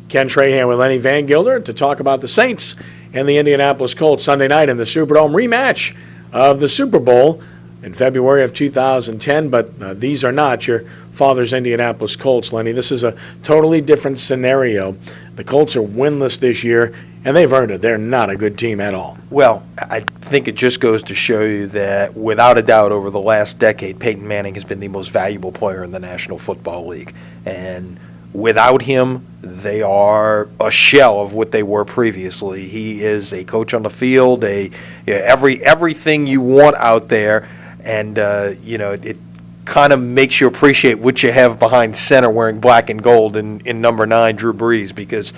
Ken Trahan with Lenny Vangilder to talk about the Saints and the Indianapolis Colts Sunday night in the Superdome rematch of the Super Bowl in February of 2010. But these are not your father's Indianapolis Colts, Lenny. This is a totally different scenario. The Colts are winless this year, and they've earned it. They're not a good team at all. Well, I think it just goes to show you that, without a doubt, over the last decade, Peyton Manning has been the most valuable player in the National Football League. And without him, they are a shell of what they were previously. He is a coach on the field, everything you want out there, and it kind of makes you appreciate what you have behind center wearing black and gold in number 9, Drew Brees, because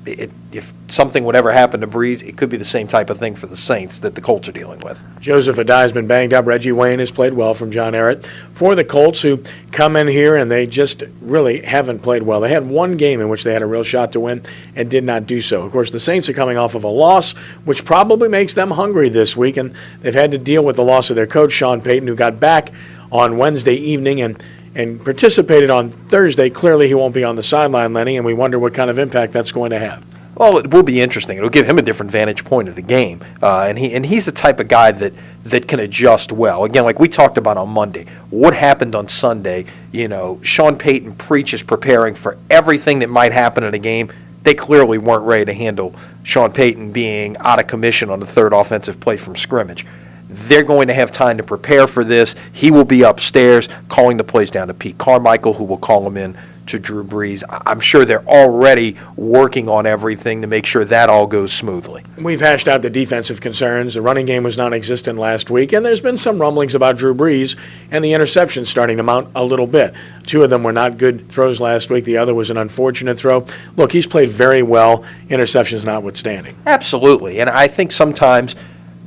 if something would ever happen to Brees, it could be the same type of thing for the Saints that the Colts are dealing with. Joseph Adai's been banged up. Reggie Wayne has played well from John Ehret. For the Colts, who come in here and they just really haven't played well. They had one game in which they had a real shot to win and did not do so. Of course, the Saints are coming off of a loss, which probably makes them hungry this week, and they've had to deal with the loss of their coach, Sean Payton, who got back on Wednesday evening and participated on Thursday. Clearly he won't be on the sideline, Lenny, and we wonder what kind of impact that's going to have. Well, it will be interesting. It'll give him a different vantage point of the game, and he's the type of guy that can adjust well. Again, like we talked about on Monday, what happened on Sunday, Sean Payton preaches preparing for everything that might happen in a game. They clearly weren't ready to handle Sean Payton being out of commission on the third offensive play from scrimmage. They're going to have time to prepare for this. He will be upstairs calling the plays down to Pete Carmichael, who will call them in to Drew Brees. I'm sure they're already working on everything to make sure that all goes smoothly. We've hashed out the defensive concerns. The running game was non-existent last week, and there's been some rumblings about Drew Brees and the interceptions starting to mount a little bit. 2 of them were not good throws last week. The other was an unfortunate throw. Look, he's played very well, interceptions notwithstanding. Absolutely, and I think sometimes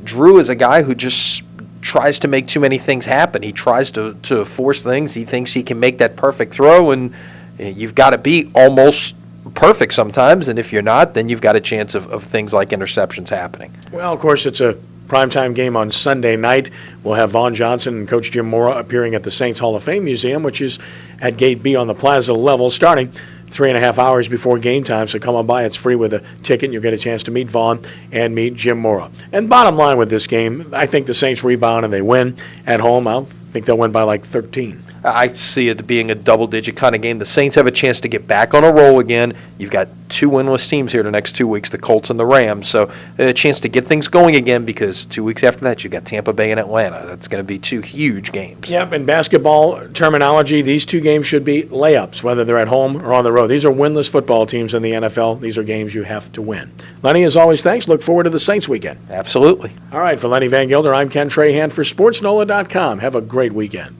Drew is a guy who just tries to make too many things happen. He tries to force things. He thinks he can make that perfect throw, and you've got to be almost perfect sometimes, and if you're not, then you've got a chance of things like interceptions happening. Well, of course, it's a primetime game on Sunday night. We'll have Vaughn Johnson and Coach Jim Mora appearing at the Saints Hall of Fame Museum, which is at Gate B on the Plaza level, starting 3.5 hours before game time, so come on by. It's free with a ticket, and you'll get a chance to meet Vaughn and meet Jim Mora. And bottom line with this game, I think the Saints rebound and they win at home. I think they'll win by like 13. I see it being a double-digit kind of game. The Saints have a chance to get back on a roll again. You've got 2 winless teams here the next 2 weeks, the Colts and the Rams. So a chance to get things going again, because 2 weeks after that, you've got Tampa Bay and Atlanta. That's going to be 2 huge games. Yep, in basketball terminology, these 2 games should be layups, whether they're at home or on the road. These are winless football teams in the NFL. These are games you have to win. Lenny, as always, thanks. Look forward to the Saints weekend. Absolutely. All right, for Lenny Vangilder, I'm Ken Trahan for SportsNola.com. Have a great weekend.